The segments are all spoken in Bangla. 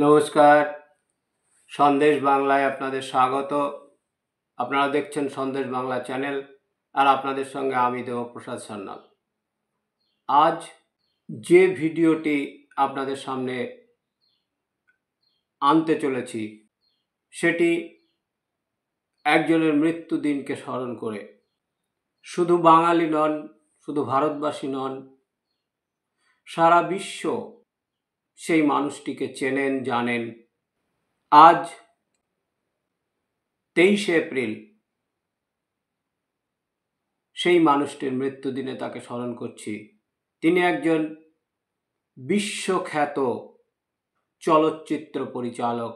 নমস্কার, সন্দেশ বাংলায় আপনাদের স্বাগত। আপনারা দেখছেন সন্দেশ বাংলা চ্যানেল, আর আপনাদের সঙ্গে আমি দেবপ্রসাদ সান্যাল। আজ যে ভিডিওটি আপনাদের সামনে আনতে চলেছি সেটি একজনের মৃত্যুদিনকে স্মরণ করে। শুধু বাঙালি নন, শুধু ভারতবাসী নন, সারা বিশ্ব সেই মানুষটিকে চেনেন, জানেন। আজ 23শে এপ্রিল সেই মানুষটির মৃত্যুদিনে তাকে স্মরণ করছি। তিনি একজন বিশ্বখ্যাত চলচ্চিত্র পরিচালক।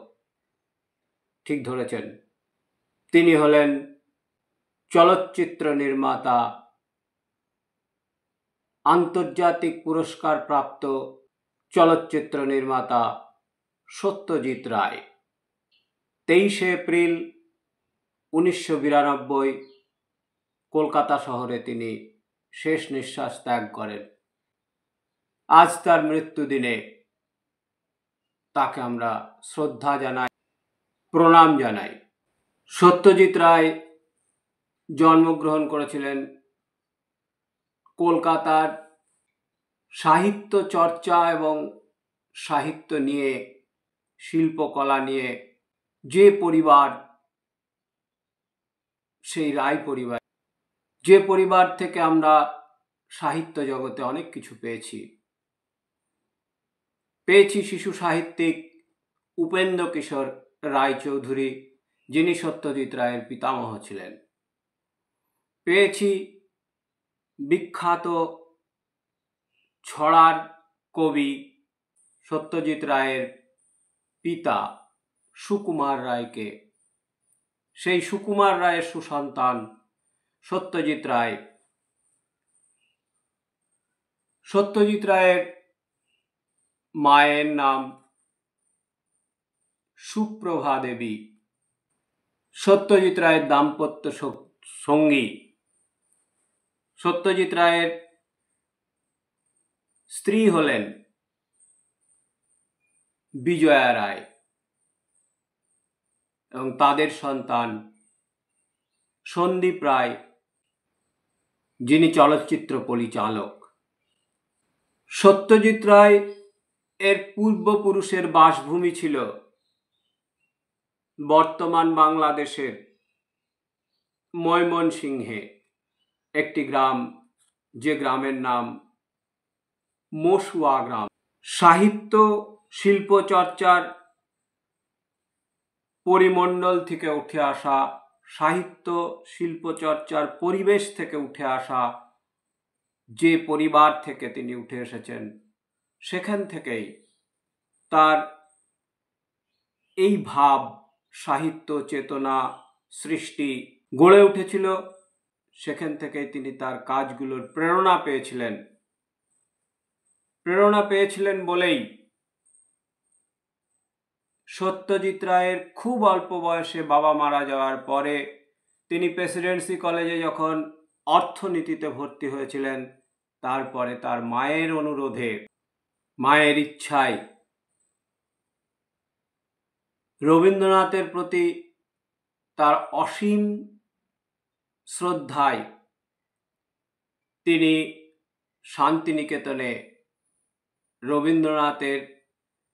ঠিক ধরেছেন, তিনি হলেন চলচ্চিত্র নির্মাতা, আন্তর্জাতিক পুরস্কার প্রাপ্ত চলচ্চিত্র নির্মাতা সত্যজিৎ রায়। 23শে এপ্রিল 1992 কলকাতা শহরে তিনি শেষ নিঃশ্বাস ত্যাগ করেন। আজ তার মৃত্যুদিনে তাকে আমরা শ্রদ্ধা জানাই, প্রণাম জানাই। সত্যজিৎ রায় জন্মগ্রহণ করেছিলেন কলকাতার সাহিত্য চর্চা এবং সাহিত্য নিয়ে, শিল্পকলা নিয়ে যে পরিবার, সেই রায় পরিবার, যে পরিবার থেকে আমরা সাহিত্য জগতে অনেক কিছু পেয়েছি। শিশু সাহিত্যিক উপেন্দ্র কিশোর রায়চৌধুরী, যিনি সত্যজিৎ রায়ের পিতামহ ছিলেন। পেয়েছি বিখ্যাত ছড়ার কবি সত্যজিৎ রায়ের পিতা সুকুমার রায়কে। সেই সুকুমার রায়ের সুসন্তান সত্যজিৎ রায়। সত্যজিৎ রায়ের মায়ের নাম সুপ্রভা দেবী। সত্যজিৎ রায়ের দাম্পত্য সঙ্গী সত্যজিৎ রায়ের স্ত্রী হলেন বিজয়া রায় এবং তাদের সন্তান সন্দীপ রায়, যিনি চলচ্চিত্র পরিচালক। সত্যজিৎ রায় এর পূর্বপুরুষের বাসভূমি ছিল বর্তমান বাংলাদেশের ময়মনসিংহে একটি গ্রাম, যে গ্রামের নাম মসুয়া গ্রাম। সাহিত্য শিল্প চর্চার পরিমণ্ডল থেকে উঠে আসা, সাহিত্য শিল্প চর্চার পরিবেশ থেকে উঠে আসা যে পরিবার থেকে তিনি উঠে এসেছেন, সেখান থেকেই তার এই ভাব, সাহিত্য চেতনা, সৃষ্টি গড়ে উঠেছিল। সেখান থেকেই তিনি তার কাজগুলোর প্রেরণা পেয়েছিলেন বলেই সত্যজিৎ রায়ের খুব অল্প বয়সে বাবা মারা যাওয়ার পরে তিনি প্রেসিডেন্সি কলেজে যখন অর্থনীতিতে ভর্তি হয়েছিলেন, তারপরে তার মায়ের অনুরোধে, মায়ের ইচ্ছায়, রবীন্দ্রনাথের প্রতি তার অসীম শ্রদ্ধায় তিনি শান্তিনিকেতনে রবীন্দ্রনাথের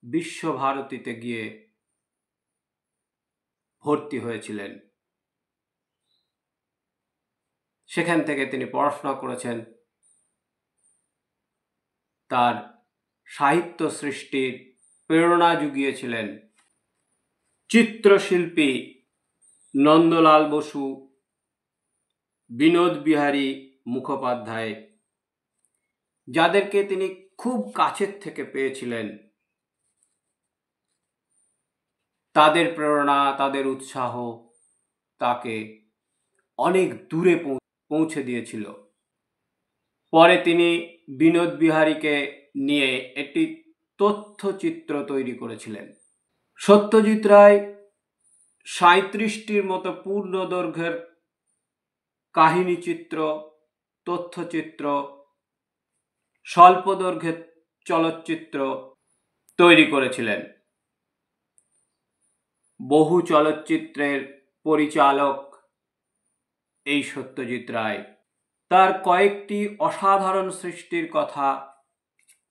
বিশ্বভারতীতে গিয়ে ভর্তি হয়েছিলেন। সেখান থেকে তিনি পড়াশোনা করেছেন। তার সাহিত্য সৃষ্টির প্রেরণা জুগিয়েছিলেন চিত্রশিল্পী নন্দলাল বসু, বিনোদ বিহারী মুখোপাধ্যায়, যাদেরকে তিনি খুব কাছের থেকে পেয়েছিলেন। তাদের প্রেরণা, তাদের উৎসাহ তাকে অনেক দূরে পৌঁছে দিয়েছিল। পরে তিনি বিনোদ বিহারীকে নিয়ে একটি তথ্যচিত্র তৈরি করেছিলেন। সত্যজিৎ রায় 37টির মতো পূর্ণ দৈর্ঘ্যের কাহিনী চিত্র, তথ্যচিত্র, স্বল্প দৈর্ঘ্যের চলচ্চিত্র তৈরি করেছিলেন। বহু চলচ্চিত্রের পরিচালক এই সত্যজিৎ রায়। তার কয়েকটি অসাধারণ সৃষ্টির কথা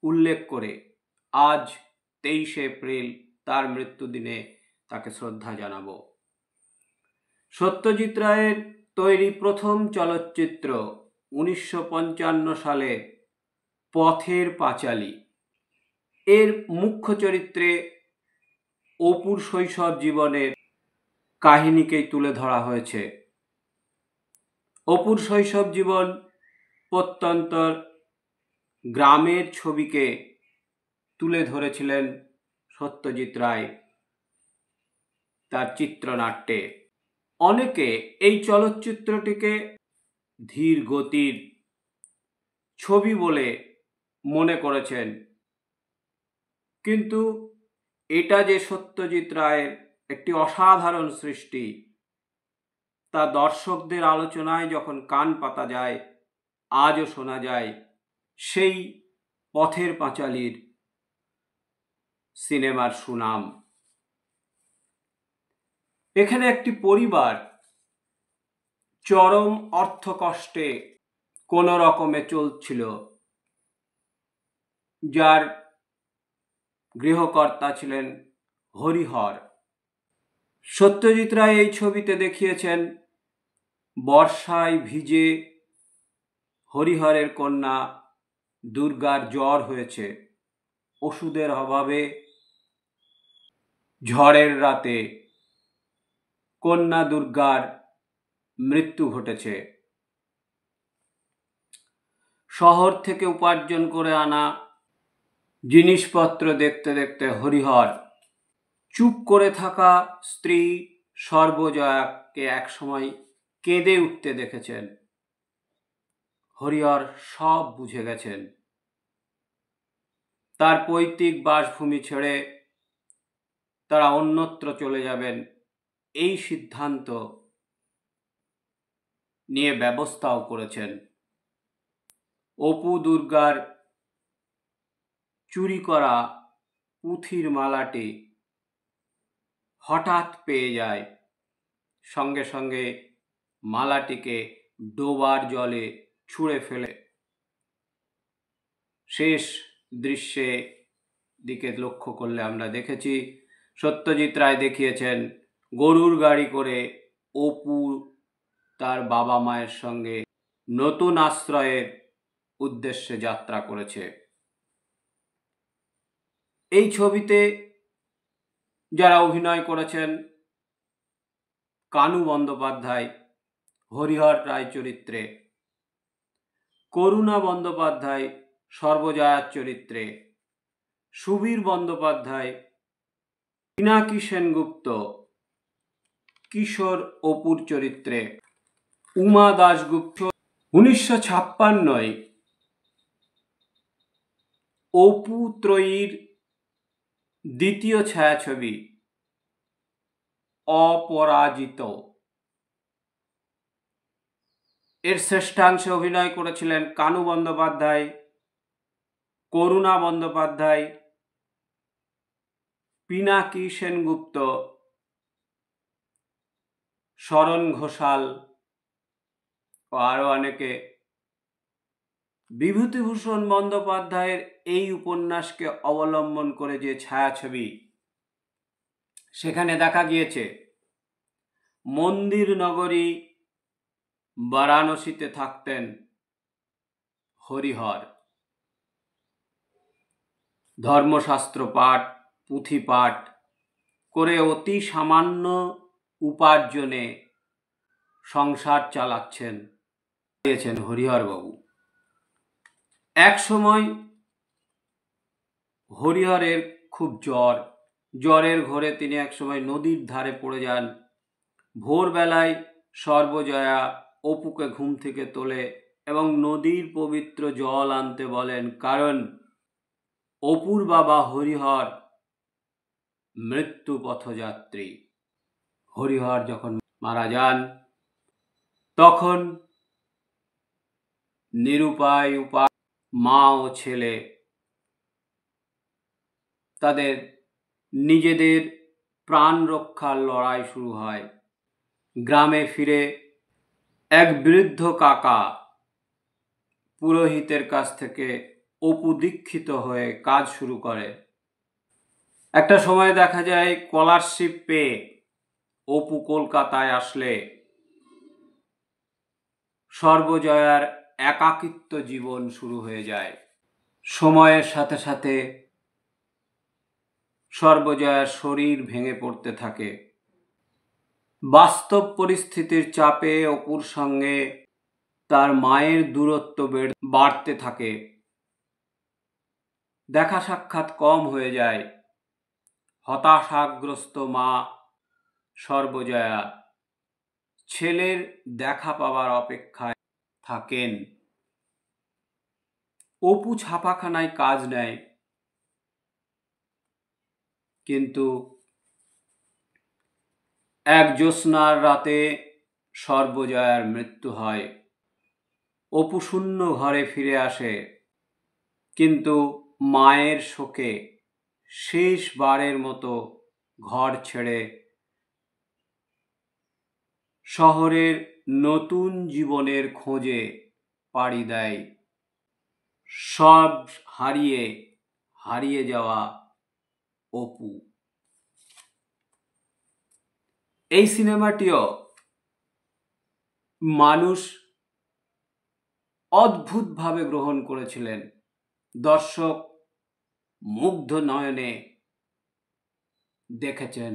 উল্লেখ করে আজ 23শে এপ্রিল তার মৃত্যুদিনে তাকে শ্রদ্ধা জানাবো। সত্যজিৎ রায়ের তৈরি প্রথম চলচ্চিত্র 1955 সালে পথের পাঁচালী। এর মুখ্য চরিত্রে অপুর শৈশব জীবনের কাহিনীকেই তুলে ধরা হয়েছে। অপুর শৈশব জীবন প্রত্যন্ত গ্রামের ছবিকে তুলে ধরেছিলেন সত্যজিৎ রায় তার চিত্রনাট্যে। অনেকে এই চলচ্চিত্রটিকে ধীর গতির ছবি বলে মনে করেছেন, কিন্তু এটা যে সত্যজিৎ রায়ের একটি অসাধারণ সৃষ্টি তা দর্শকদের আলোচনায় যখন কান পাতা যায়, আজও শোনা যায় সেই পথের পাঁচালীর সিনেমার সুনাম। এখানে একটি পরিবার চরম অর্থকষ্টে কোনো রকমে চলছিল, যার গৃহকর্তা ছিলেন হরিহর। সত্যজিৎ রায় এই ছবিতে দেখিয়েছেন বর্ষায় ভিজে হরিহরের কন্যা দুর্গার জ্বর হয়েছে, ওষুধের অভাবে ঝড়ের রাতে কন্যা দুর্গার মৃত্যু ঘটেছে। শহর থেকে উপার্জন করে আনা জিনিসপত্র দেখতে দেখতে হরিহর চুপ করে থাকা স্ত্রী সর্বজয়াকে একসময় কেঁদে উঠতে দেখেছেন। হরিহর সব বুঝে গেছেন। তার পৈতৃক বাসভূমি ছেড়ে তারা অন্যত্র চলে যাবেন, এই সিদ্ধান্ত নিয়ে ব্যবস্থাও করেছেন। অপু দুর্গার চুরি করা পুঁথির মালাটি হঠাৎ পেয়ে যায়, সঙ্গে সঙ্গে মালাটিকে ডোবার জলে ছুঁড়ে ফেলে। শেষ দৃশ্যে দিকে লক্ষ্য করলে আমরা দেখেছি সত্যজিৎ রায় দেখিয়েছেন গরুর গাড়ি করে অপু তার বাবা মায়ের সঙ্গে নতুন আশ্রয়ের উদ্দেশ্যে যাত্রা করেছে। এই ছবিতে যারা অভিনয় করেছেন, কানু বন্দ্যোপাধ্যায় হরিহর রায় চরিত্রে, করুণা বন্দ্যোপাধ্যায় সর্বজয়ার চরিত্রে, সুবীর বন্দ্যোপাধ্যায়, পিনাকি সেনগুপ্ত কিশোর অপুর চরিত্রে, উমা দাশগুপ্ত। 1956 অপু ত্রয়ীর দ্বিতীয় ছায়াছবি অপরাজিত, এর শ্রেষ্ঠাংশে অভিনয় করেছিলেন কানু বন্দ্যোপাধ্যায়, করুণা বন্দ্যোপাধ্যায়, পিনাকি সেনগুপ্ত, শরণ ঘোষাল ও আরো অনেকে। বিভূতিভূষণ বন্দ্যোপাধ্যায়ের এই উপন্যাসকে অবলম্বন করে যে ছায়াছবি, সেখানে দেখা গিয়েছে মন্দির নগরী বারাণসীতে থাকতেন হরিহর। ধর্মশাস্ত্র পাঠ, পুঁথি পাঠ করে অতি সামান্য উপার্জনে সংসার চালাচ্ছেন হরিহর বাবু। এক সময় হরিহরের খুব জ্বরের ঘোরে তিনি একসময় নদীর ধারে পড়ে যান। ভোরবেলায় সর্বজয়া অপুকে ঘুম থেকে তোলে এবং নদীর পবিত্র জল আনতে বলেন, কারণ অপুর বাবা হরিহর মৃত্যু পথযাত্রী। হরিহর যখন মারা যান, তখন নিরুপায় মা ও ছেলে তাদের নিজেদের প্রাণ রক্ষার লড়াই শুরু হয়। গ্রামে ফিরে এক বৃদ্ধ কাকা পুরোহিতের কাছ থেকে অপু দীক্ষিত হয়ে কাজ শুরু করে। একটা সময় দেখা যায় স্কলারশিপ পেয়ে অপু কলকাতায় আসলে সর্বজয়ার একাকিত্ব জীবন শুরু হয়ে যায়। সময়ের সাথে সাথে সর্বজয়ার শরীর ভেঙে পড়তে থাকে। বাস্তব পরিস্থিতির চাপে অপুর সঙ্গে তার মায়ের দূরত্ব বাড়তে থাকে। দেখা সাক্ষাৎ কম হয়ে যায়। হতাশাগ্রস্ত মা সর্বজয়া ছেলের দেখা পাওয়ার অপেক্ষায় থাকেন। অপু ছাপাখানায় কাজ নেয়, কিন্তু এক জ্যোৎস্নার রাতে সর্বজয়ার মৃত্যু হয়। অপু শূন্য ঘরে ফিরে আসে, কিন্তু মায়ের শোকে শেষবারের মতো ঘর ছেড়ে শহরের নতুন জীবনের খোঁজে পাড়ি দেয়। সব হারিয়ে যাওয়া অপু। এই সিনেমাটিও মানুষ অদ্ভুতভাবে গ্রহণ করেছিলেন। দর্শক মুগ্ধ নয়নে দেখেছেন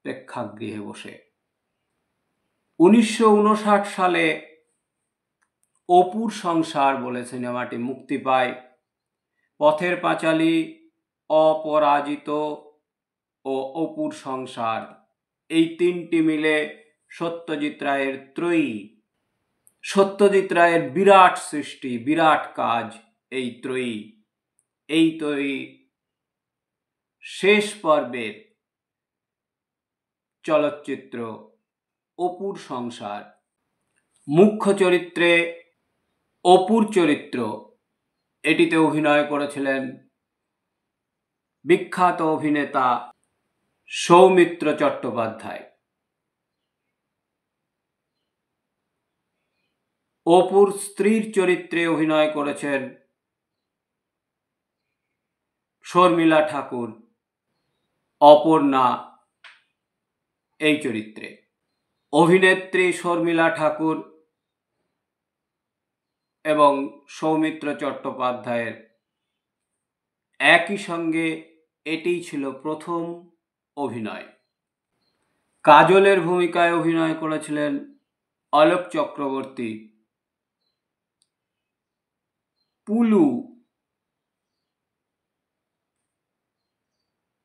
প্রেক্ষাগৃহে বসে। 1959 সালে অপুর সংসার বলে সিনেমাটি মুক্তি পায়। পথের পাঁচালী, অপরাজিত ও অপুর সংসার, এই তিনটি মিলে সত্যজিৎ রায়ের ত্রয়ী। সত্যজিৎ রায়ের বিরাট সৃষ্টি, বিরাট কাজ এই ত্রয়ী। এই ত্রয়ী শেষ পর্বের চলচ্চিত্র অপুর সংসার। মুখ্য চরিত্রে অপুর চরিত্র, এটিতে অভিনয় করেছিলেন বিখ্যাত অভিনেতা সৌমিত্র চট্টোপাধ্যায়। অপুর স্ত্রীর চরিত্রে অভিনয় করেছেন শর্মিলা ঠাকুর, অপর্ণা এই চরিত্রে। অভিনেত্রী শর্মিলা ঠাকুর এবং সৌমিত্র চট্টোপাধ্যায়ের একই সঙ্গে এটিই ছিল প্রথম অভিনয়। কাজলের ভূমিকায় অভিনয় করেছিলেন অলোক চক্রবর্তী। পুলু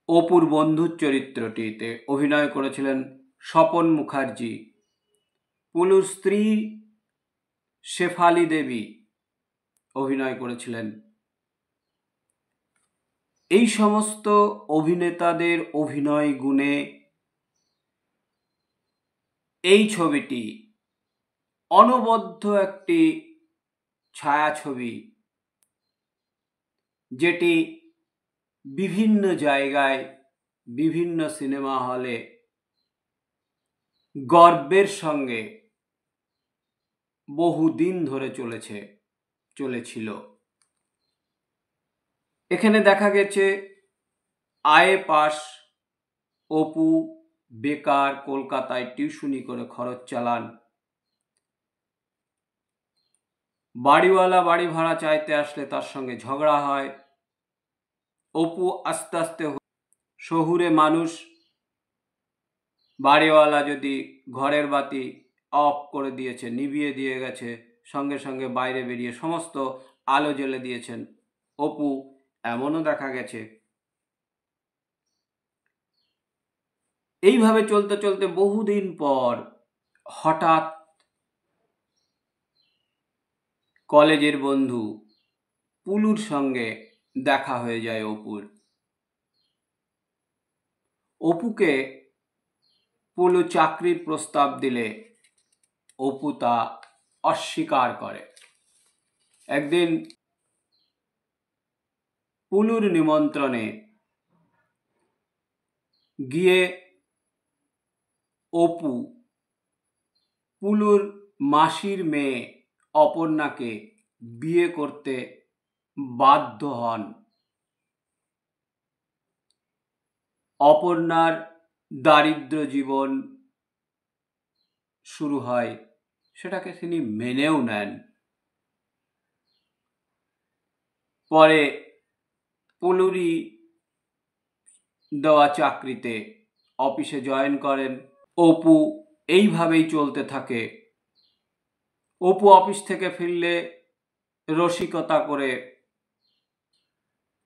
অপুর বন্ধুর চরিত্রটিতে অভিনয় করেছিলেন স্বপন মুখার্জি। পুলুর স্ত্রী শেফালি দেবী অভিনয় করেছিলেন। এই সমস্ত অভিনেতাদের অভিনয় গুণে এই ছবিটি অনবদ্য একটি ছায়াছবি, যেটি বিভিন্ন জায়গায় বিভিন্ন সিনেমা হলে গর্বের সঙ্গে বহুদিন ধরে চলেছিল। এখানে দেখা গেছে আয়ে পাশ অপু বেকার, কলকাতায় টিউশনি করে খরচ চালান। বাড়িওয়ালা বাড়ি ভাড়া চাইতে আসলে তার সঙ্গে ঝগড়া হয়। অপু আস্তে আস্তে শহুরে মানুষ, বাড়িওয়ালা যদি ঘরের বাতি অফ করে দিয়েছে, নিভিয়ে দিয়ে গেছে, সঙ্গে সঙ্গে বাইরে বেরিয়ে সমস্ত আলো জ্বেলে দিয়েছেন অপু। এমনও দেখা গেছে। এইভাবে চলতে চলতে বহুদিন পর হঠাৎ কলেজের বন্ধু পুলুর সঙ্গে দেখা হয়ে যায় অপুর। অপুকে পুলু চাকরির প্রস্তাব দিলে অপু তা অস্বীকার করে। একদিন পুলুর নিমন্ত্রণে গিয়ে অপু পুলুর মাসির মেয়ে অপর্ণাকে বিয়ে করতে বাধ্য হন। অপর্ণার দারিদ্র জীবন শুরু হয়, সেটাকে তিনি মেনেও নেন। পরে পুলুরই দেওয়া চাকরিতে অফিসে জয়েন করেন। অপু এইভাবেই চলতে থাকে। অপু অফিস থেকে ফিরলে রসিকতা করে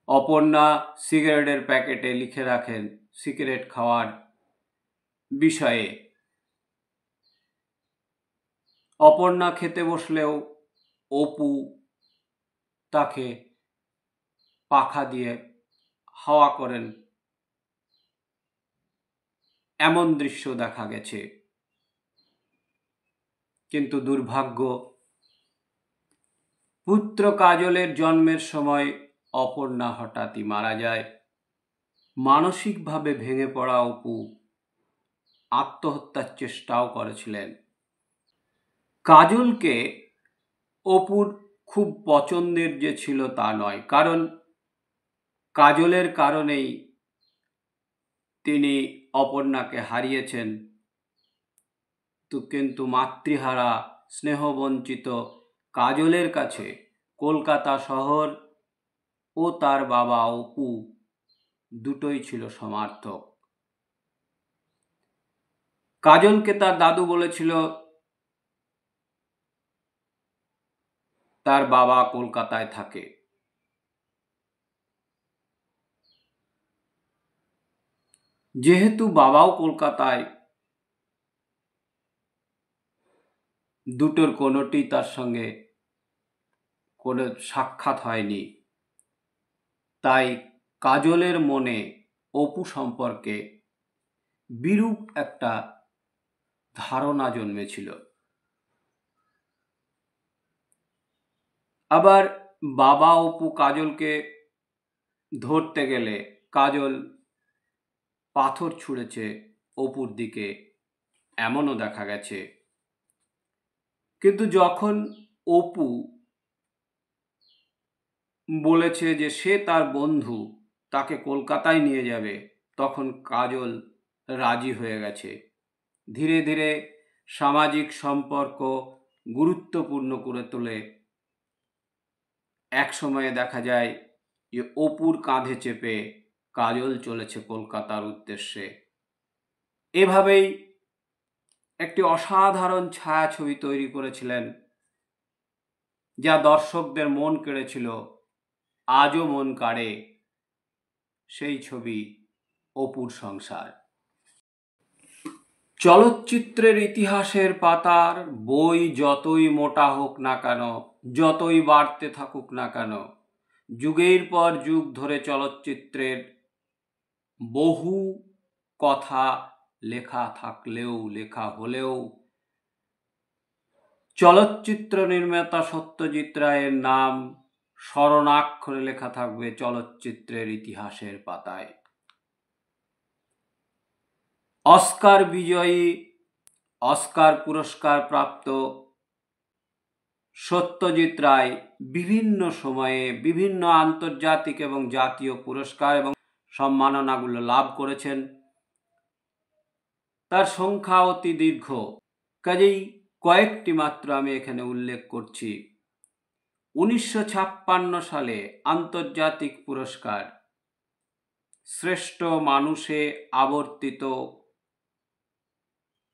অপর্ণা সিগারেটের প্যাকেটে লিখে রাখেন সিগারেট খাওয়ার বিষয়ে। অপর্ণা খেতে বসলেও অপু তাকে পাখা দিয়ে হাওয়া করেন, এমন দৃশ্য দেখা গেছে। কিন্তু দুর্ভাগ্য, পুত্র কাজলের জন্মের সময় অপর্ণা হঠাৎই মারা যায়। মানসিকভাবে ভেঙে পড়া অপু আত্মহত্যার চেষ্টাও করেছিলেন। কাজলকে অপুর খুব পছন্দের যে ছিল তা নয়, কারণ কাজলের কারণেই তিনি অপর্ণাকে হারিয়েছেন। কিন্তু মাতৃহারা স্নেহবঞ্চিত কাজলের কাছে কলকাতা শহর ও তার বাবা অপু দুটোই ছিল সমার্থক। কাজলকে তার দাদু বলেছিল তার বাবা কলকাতায় থাকে। যেহেতু বাবাও কলকাতায়, দুটোর কোনোটি তার সঙ্গে কোনো সাক্ষাৎ হয়নি। তাই কাজলের মনে অপু সম্পর্কে বিরূপ একটা ধারণা জন্মেছিল। আবার বাবা অপু কাজলকে ধরতে গেলে কাজল পাথর ছুঁড়েছে অপুর দিকে, এমনও দেখা গেছে। কিন্তু যখন অপু বলেছে যে সে তার বন্ধু, তাকে কলকাতায় নিয়ে যাবে, তখন কাজল রাজি হয়ে গেছে। ধীরে ধীরে সামাজিক সম্পর্ক গুরুত্বপূর্ণ করে তোলে। এক সময়ে দেখা যায় যে অপুর কাঁধে চেপে কাজল চলেছে কলকাতার উদ্দেশ্যে। এভাবেই একটি অসাধারণ ছায়াছবি তৈরি করেছিলেন, যা দর্শকদের মন কেড়েছিল, আজও মন কাড়ে। সেই ছবি অপুর সংসার। চলচ্চিত্রের ইতিহাসের পাতার বই যতই মোটা হোক না কেন, যতই বাড়তে থাকুক না কেন, যুগের পর যুগ ধরে চলচ্চিত্রের বহু কথা লেখা থাকলেও, লেখা হলেও, চলচ্চিত্র নির্মাতা সত্যজিৎ রায়ের নাম স্মরণাক্ষরে লেখা থাকবে চলচ্চিত্রের ইতিহাসের পাতায়। অস্কার বিজয়ী, অস্কার পুরস্কার প্রাপ্ত সত্যজিৎ রায় বিভিন্ন সময়ে বিভিন্ন আন্তর্জাতিক এবং জাতীয় পুরস্কার এবং সম্মাননাগুলো লাভ করেছেন। তার সংখ্যা অতি দীর্ঘ, কাজেই কয়েকটি মাত্র আমি এখানে উল্লেখ করছি। 1956 সালে আন্তর্জাতিক পুরস্কার শ্রেষ্ঠ মানুষে আবর্তিত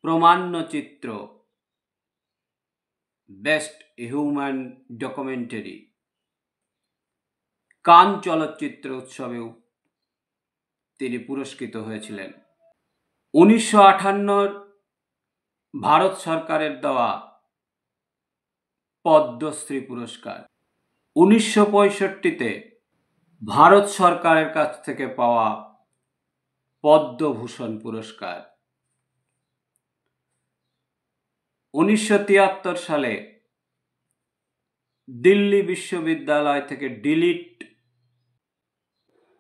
প্রমাণ্যচিত্র, বেস্ট হিউম্যান ডকুমেন্টারি, কান চলচ্চিত্র উৎসবেও তিনি পুরস্কৃত হয়েছিলেন। 1958 ভারত সরকারের দেওয়া পদ্মশ্রী পুরস্কার, 1965 ভারত সরকারের কাছ থেকে পাওয়া পদ্মভূষণ পুরস্কার, 1973 সালে দিল্লি বিশ্ববিদ্যালয় থেকে ডিলিট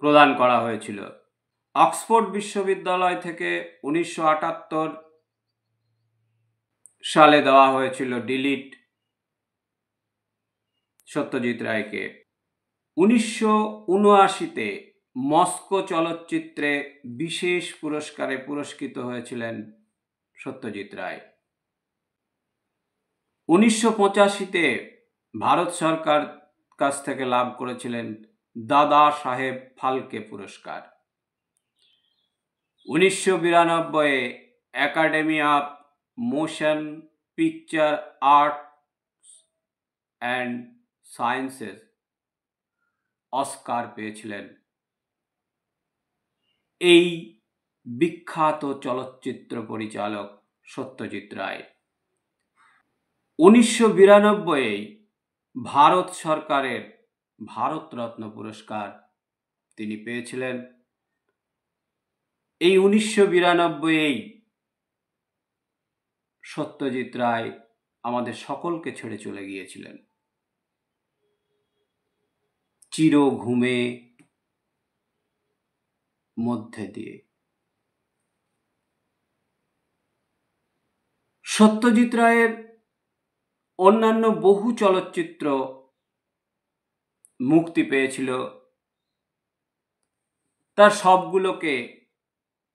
প্রদান করা হয়েছিল। অক্সফোর্ড বিশ্ববিদ্যালয় থেকে 1978 সালে দেওয়া হয়েছিল ডিলিট সত্যজিৎ রায়কে। 1979-তে মস্কো চলচ্চিত্রে বিশেষ পুরস্কারে পুরস্কৃত হয়েছিলেন সত্যজিৎ রায়। 1985-তে ভারত সরকার কাছ থেকে লাভ করেছিলেন দাদা সাহেব ফালকে পুরস্কার। 1992-এ Academy of Motion Picture Arts and Sciences Oscar পেয়েছিলেন এই বিখ্যাত চলচ্চিত্র পরিচালক সত্যজিৎ রায়। 1992-এ ভারত সরকারের ভারতরত্ন পুরস্কার তিনি পেয়েছিলেন। এই 1992-এই সত্যজিৎ রায় আমাদের সকলকে ছেড়ে চলে গিয়েছিলেন চির ঘুমে মধ্যে দিয়ে। সত্যজিৎ রায়ের অন্যান্য বহু চলচ্চিত্র মুক্তি পেয়েছিল, তার সবগুলোকে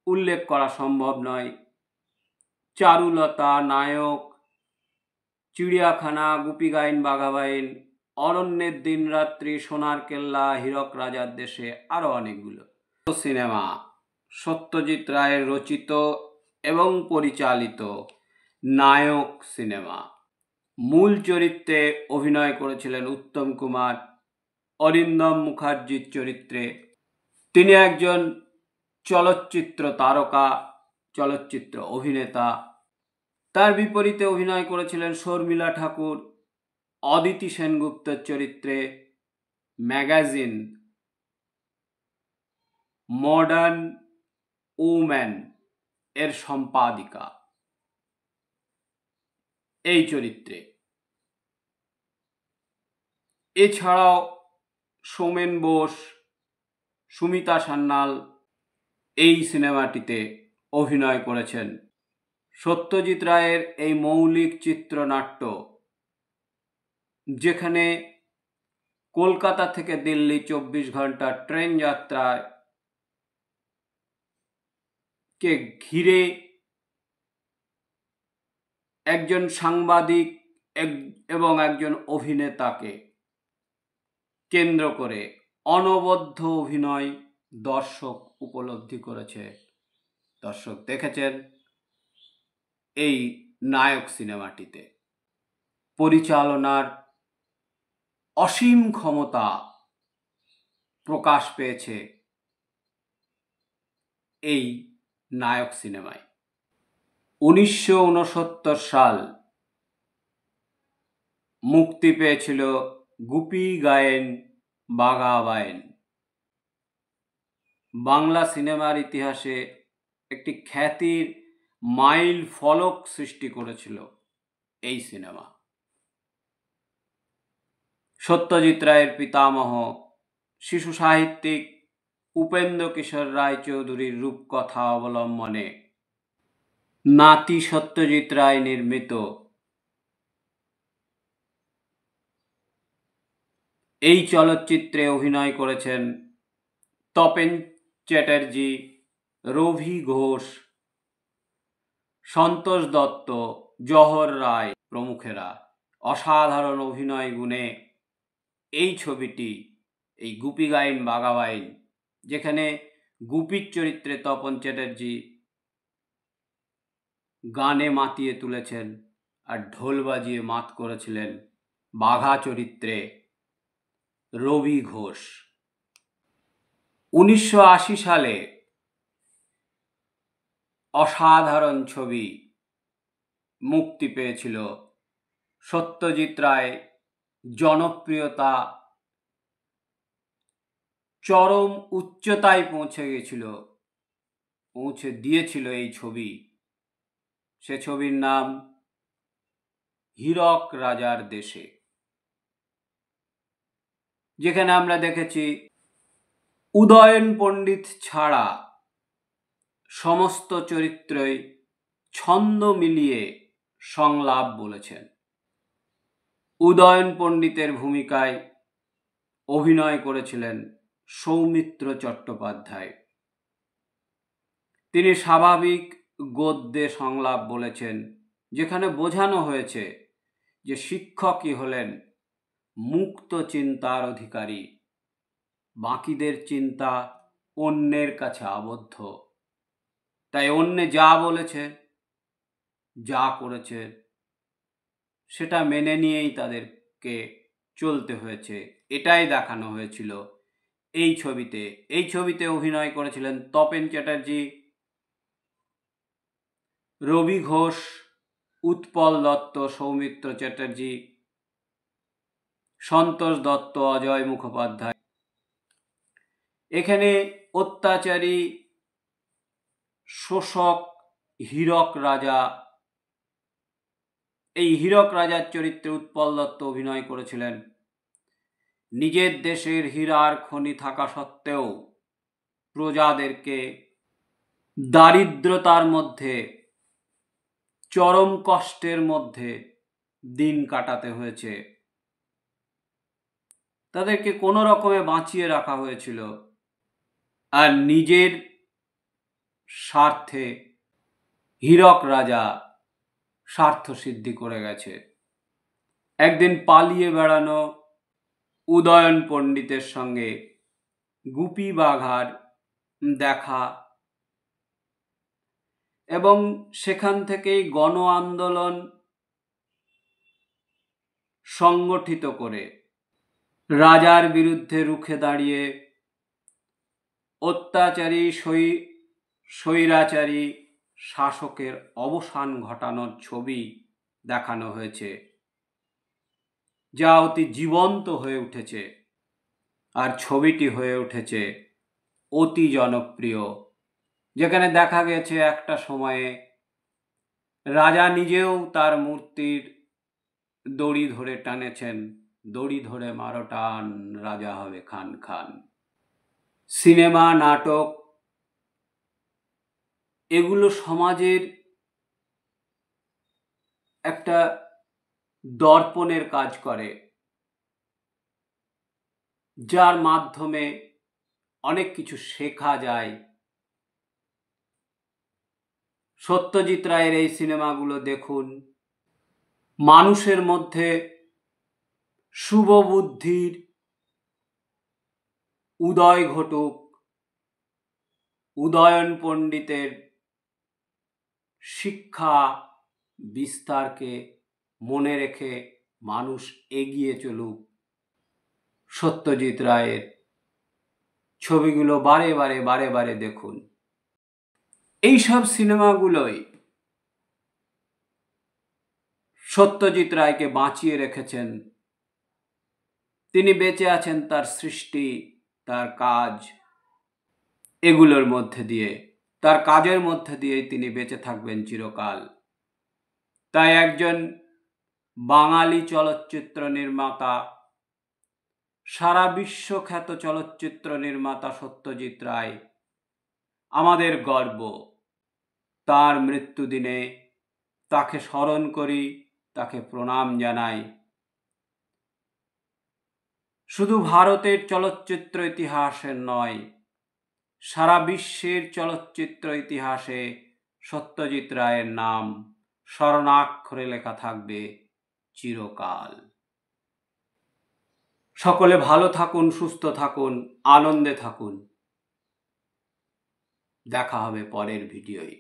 উল্লেখ করা সম্ভব নয়। চারুলতা, নায়ক, চিড়িয়াখানা, গুপি গাইন বাঘা বাইন, অরণ্যের দিনরাত্রি, সোনার কেল্লা, হীরক রাজার দেশে, আরো অনেকগুলো সিনেমা সত্যজিৎ রায়ের রচিত এবং পরিচালিত নায়ক সিনেমা। মূল চরিত্রে অভিনয় করেছিলেন উত্তম কুমার, অরিন্দম মুখার্জির চরিত্রে। তিনি একজন চলচ্চিত্র তারকা, চলচ্চিত্র অভিনেতা। তার বিপরীতে অভিনয় করেছিলেন শর্মিলা ঠাকুর অদিতি সেনগুপ্তের চরিত্রে, ম্যাগাজিন মডার্ন ওম্যান এর সম্পাদিকা এই চরিত্রে। এছাড়াও সোমেন বোস, সুমিতা সান্যাল এই সিনেমাটিতে অভিনয় করেছেন। সত্যজিৎ রায়ের এই মৌলিক চিত্রনাট্য, যেখানে কলকাতা থেকে দিল্লি 24 ঘন্টার ট্রেন যাত্রায় কে ঘিরে একজন সাংবাদিক এবং একজন অভিনেতাকে কেন্দ্র করে অনবদ্য অভিনয় দর্শক উপলব্ধি করেছে, দর্শক দেখেছেন এই নায়ক সিনেমাটিতে। পরিচালনার অসীম ক্ষমতা প্রকাশ পেয়েছে এই নায়ক সিনেমায়। 1969 সাল মুক্তি পেয়েছিল গুপি গায়েন বাঘা বাইন। বাংলা সিনেমার ইতিহাসে একটি খ্যাতির মাইল ফলক সৃষ্টি করেছিল এই সিনেমা। সত্যজিৎ রায়ের পিতামহ শিশু সাহিত্যিক উপেন্দ্র কিশোর রায়চৌধুরীর রূপকথা অবলম্বনে নাতি সত্যজিৎ রায় নির্মিত এই চলচ্চিত্রে অভিনয় করেছেন তপেন চ্যাটার্জি, রভি ঘোষ, সন্তোষ দত্ত, জহর রায় প্রমুখেরা। অসাধারণ অভিনয় গুণে এই ছবিটি, এই গুপি গাইন বাঘা বাইন, যেখানে গুপির চরিত্রে তপন চ্যাটার্জি গানে মাতিয়ে তুলেছেন আর ঢোল বাজিয়ে মাত করেছিলেন বাঘা চরিত্রে রবি ঘোষ। 1980 সালে অসাধারণ ছবি মুক্তি পেয়েছিল। সত্যজিৎ রায় জনপ্রিয়তা চরম উচ্চতায় পৌঁছে দিয়েছিল এই ছবি। সে ছবির নাম হীরক রাজার দেশে, যেখানে আমরা দেখেছি উদয়ন পণ্ডিত ছাড়া সমস্ত চরিত্রই ছন্দ মিলিয়ে সংলাপ বলেছেন। উদয়ন পণ্ডিতের ভূমিকায় অভিনয় করেছিলেন সৌমিত্র চট্টোপাধ্যায়। তিনি স্বাভাবিক গদ্যে সংলাপ বলেছেন, যেখানে বোঝানো হয়েছে যে শিক্ষকই হলেন মুক্ত চিন্তার অধিকারী, বাকিদের চিন্তা অন্যের কাছে আবদ্ধ। তাই অন্যে যা বলেছে, যা করেছে, সেটা মেনে নিয়েই তাদেরকে চলতে হয়েছে। এটাই দেখানো হয়েছিল এই ছবিতে। এই ছবিতে অভিনয় করেছিলেন তপেন চ্যাটার্জি, রবি ঘোষ, উৎপল দত্ত, সৌমিত্র চ্যাটার্জি, সন্তোষ দত্ত, অজয় মুখোপাধ্যায়। এখানে অত্যাচারী শোষক হীরক রাজা, এই হীরক রাজার চরিত্রে উৎপল দত্ত অভিনয় করেছিলেন। নিজের দেশের হীরার খনি থাকা সত্ত্বেও প্রজাদেরকে দারিদ্রতার মধ্যে, চরম কষ্টের মধ্যে দিন কাটাতে হয়েছে। তাদেরকে কোনো রকমে বাঁচিয়ে রাখা হয়েছিল, আর নিজের স্বার্থে হীরক রাজা স্বার্থ সিদ্ধি করে গেছে। একদিন পালিয়ে বেড়ানো উদয়ন পণ্ডিতের সঙ্গে গুপি বাঘার দেখা এবং সেখান থেকেই গণ আন্দোলন সংগঠিত করে রাজার বিরুদ্ধে রুখে দাঁড়িয়ে অত্যাচারী স্বৈরাচারী শাসকের অবসান ঘটানোর ছবি দেখানো হয়েছে, যা অতি জীবন্ত হয়ে উঠেছে। আর ছবিটি হয়ে উঠেছে অতি জনপ্রিয়, যেখানে দেখা গেছে একটা সময়ে রাজা নিজেও তার মূর্তির দড়ি ধরে টানেছেন, দড়ি ধরে মারো টান, রাজা হবে খান খান। সিনেমা, নাটক, এগুলো সমাজের একটা দর্পণের কাজ করে, যার মাধ্যমে অনেক কিছু শেখা যায়। সত্যজিৎ রায়ের এই সিনেমাগুলো দেখুন, মানুষের মধ্যে শুভ বুদ্ধির উদয় ঘটুক, উদয়ন পণ্ডিতের শিক্ষা বিস্তারকে মনে রেখে মানুষ এগিয়ে চলুক। সত্যজিৎ রায়ের ছবিগুলো বারে বারে দেখুন। এইসব সিনেমাগুলোই সত্যজিৎ রায়কে বাঁচিয়ে রেখেছেন। তিনি বেঁচে আছেন তার সৃষ্টি, তার কাজ, এগুলোর মধ্যে দিয়ে, তার কাজের মধ্যে দিয়েই তিনি বেঁচে থাকবেন চিরকাল। তাই একজন বাঙালি চলচ্চিত্র নির্মাতা, সারা বিশ্বখ্যাত চলচ্চিত্র নির্মাতা সত্যজিৎ রায় আমাদের গর্ব। তার মৃত্যুদিনে তাকে স্মরণ করি, তাকে প্রণাম জানাই। শুধু ভারতের চলচ্চিত্র ইতিহাসের নয়, সারা বিশ্বের চলচ্চিত্র ইতিহাসে সত্যজিৎ রায়ের নাম স্বর্ণাক্ষরে লেখা থাকবে চিরকাল। সকলে ভালো থাকুন, সুস্থ থাকুন, আনন্দে থাকুন। দেখা হবে পরের ভিডিওয়।